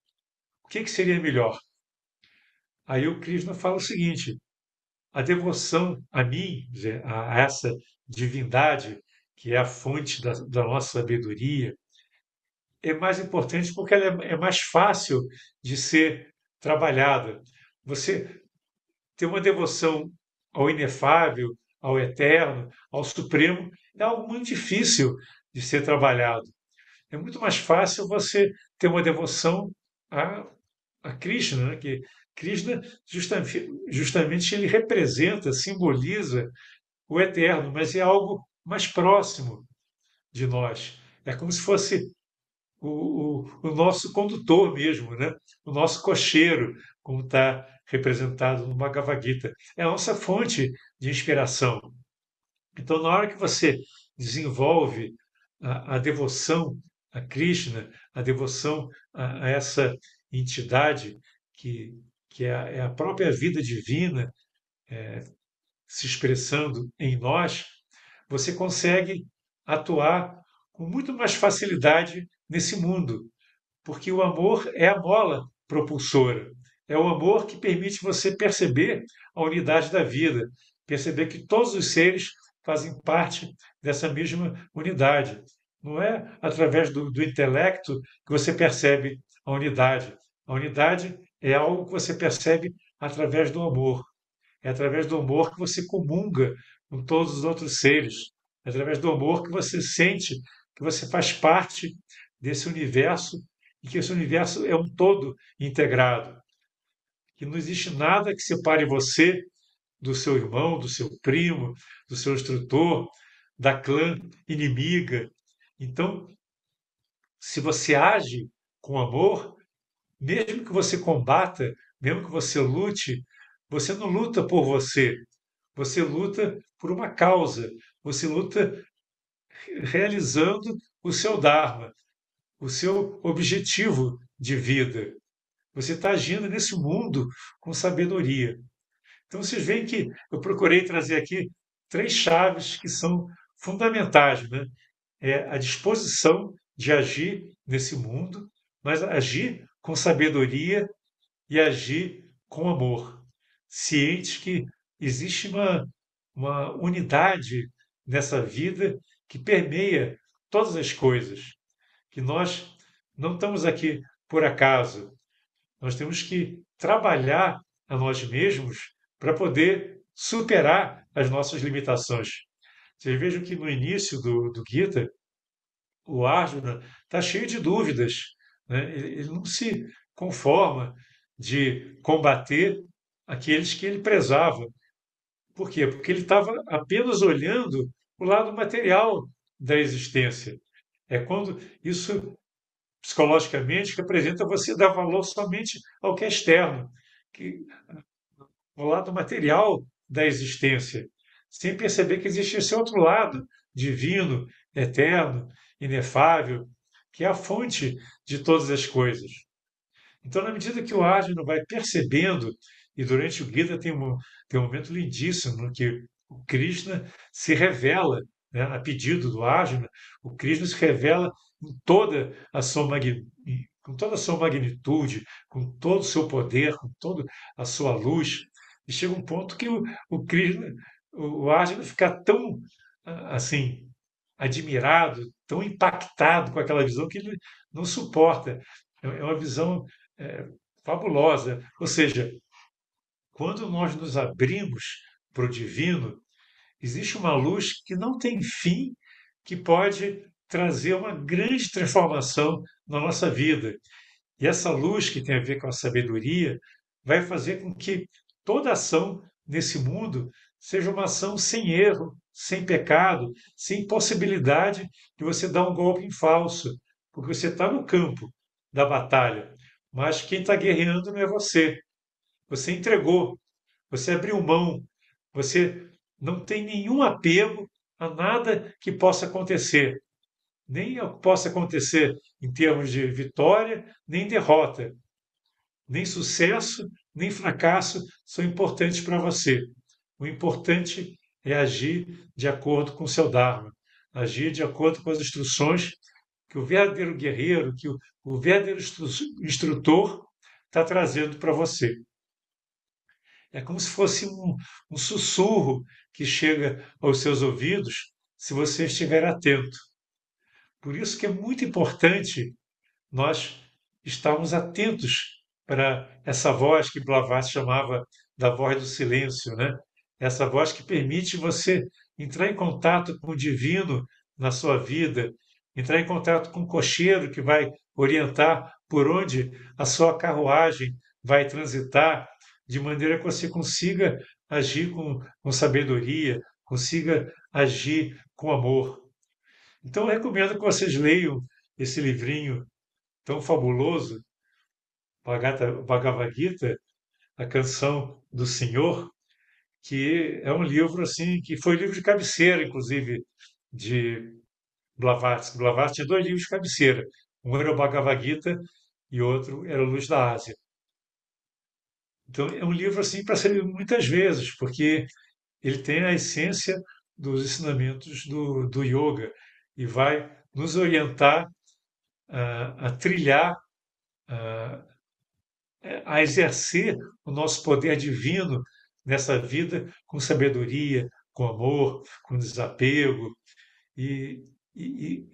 O que seria melhor? Aí o Krishna fala o seguinte: a devoção a mim, quer dizer, a essa divindade que é a fonte da nossa sabedoria, é mais importante porque ela é mais fácil de ser trabalhada. Você ter uma devoção ao inefável, ao eterno, ao supremo, é algo muito difícil de ser trabalhado. É muito mais fácil você ter uma devoção a, a Krishna, né? Que Krishna justamente ele representa, simboliza o eterno, mas é algo mais próximo de nós. É como se fosse o nosso condutor mesmo, né? O nosso cocheiro, como está representado no Bhagavad Gita. É a nossa fonte de inspiração. Então, na hora que você desenvolve a devoção a Krishna, a devoção a essa entidade que, que é a própria vida divina se expressando em nós, você consegue atuar com muito mais facilidade nesse mundo, porque o amor é a mola propulsora. É o amor que permite você perceber a unidade da vida, perceber que todos os seres fazem parte dessa mesma unidade. Não é através do intelecto que você percebe a unidade. A unidade é algo que você percebe através do amor. É através do amor que você comunga com todos os outros seres. É através do amor que você sente que você faz parte desse universo e que esse universo é um todo integrado. Que não existe nada que separe você do seu irmão, do seu primo, do seu instrutor, da clã inimiga. Então, se você age com amor, mesmo que você combata, mesmo que você não luta por você, você luta por uma causa, você luta realizando o seu Dharma, o seu objetivo de vida. Você está agindo nesse mundo com sabedoria. Então vocês veem que eu procurei trazer aqui três chaves que são fundamentais, né? É a disposição de agir nesse mundo, mas agir com sabedoria e agir com amor, ciente que existe uma unidade nessa vida que permeia todas as coisas, que nós não estamos aqui por acaso, nós temos que trabalhar a nós mesmos para poder superar as nossas limitações. Vocês vejam que no início do Gita, o Arjuna está cheio de dúvidas, né? Ele não se conforma de combater aqueles que ele prezava, Por quê? Porque ele estava apenas olhando o lado material da existência. É quando isso psicologicamente representa você dar valor somente ao que é externo, que o lado material da existência, sem perceber que existe esse outro lado divino, eterno, inefável, que é a fonte de todas as coisas. Então, na medida que o Arjuna vai percebendo, e durante o Gita tem um momento lindíssimo no que o Krishna se revela, né, a pedido do Arjuna, o Krishna se revela em toda a sua com toda a sua magnitude, com todo o seu poder, com toda a sua luz. E chega um ponto que o Krishna, o Arjuna fica tão assim admirado, tão impactado com aquela visão que ele não suporta. É uma visão é, fabulosa. Ou seja, quando nós nos abrimos para o divino, existe uma luz que não tem fim, que pode trazer uma grande transformação na nossa vida. E essa luz, que tem a ver com a sabedoria, vai fazer com que toda ação nesse mundo seja uma ação sem erro, sem pecado, sem possibilidade de você dar um golpe em falso, porque você está no campo da batalha, mas quem está guerreando não é você. Você entregou, você abriu mão, você não tem nenhum apego a nada que possa acontecer, nem possa acontecer em termos de vitória, nem derrota. Nem sucesso, nem fracasso são importantes para você. O importante é agir de acordo com o seu Dharma, agir de acordo com as instruções que o verdadeiro guerreiro, que o verdadeiro instrutor está trazendo para você. É como se fosse um sussurro que chega aos seus ouvidos se você estiver atento. Por isso que é muito importante nós estávamos atentos para essa voz que Blavatsky chamava da voz do silêncio, né? Essa voz que permite você entrar em contato com o divino na sua vida, entrar em contato com o cocheiro que vai orientar por onde a sua carruagem vai transitar, de maneira que você consiga agir com sabedoria, consiga agir com amor. Então, eu recomendo que vocês leiam esse livrinho tão fabuloso, Bhagavad Gita, a canção do Senhor, que é um livro assim que foi livro de cabeceira, inclusive, de Blavatsky. Blavatsky tinha dois livros de cabeceira. Um era o Bhagavad Gita e outro era o Luz da Ásia. Então é um livro assim para ser lido muitas vezes, porque ele tem a essência dos ensinamentos do yoga e vai nos orientar a trilhar a exercer o nosso poder divino nessa vida com sabedoria, com amor, com desapego e,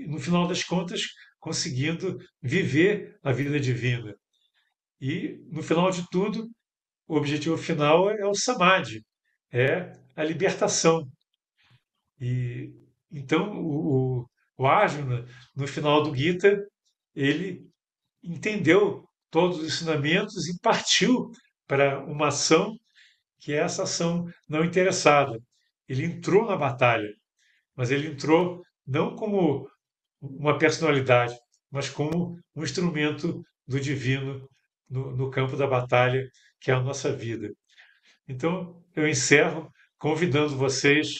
no final das contas, conseguindo viver a vida divina. E, no final de tudo, o objetivo final é o samadhi, é a libertação. E então o Arjuna, no final do Gita, ele entendeu todos os ensinamentos e partiu para uma ação que é essa ação não interessada. Ele entrou na batalha, mas ele entrou não como uma personalidade, mas como um instrumento do divino no campo da batalha, que é a nossa vida. Então, eu encerro convidando vocês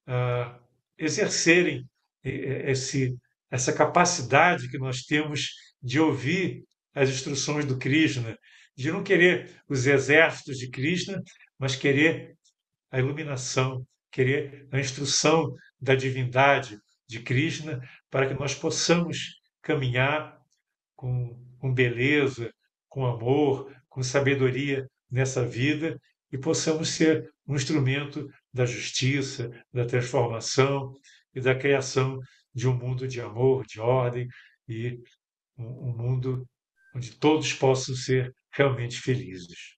a exercerem esse, essa capacidade que nós temos de ouvir as instruções do Krishna, de não querer os exércitos de Krishna, mas querer a iluminação, querer a instrução da divindade de Krishna, para que nós possamos caminhar com beleza, com amor, com sabedoria nessa vida e possamos ser um instrumento da justiça, da transformação e da criação de um mundo de amor, de ordem e um mundo onde todos possam ser realmente felizes.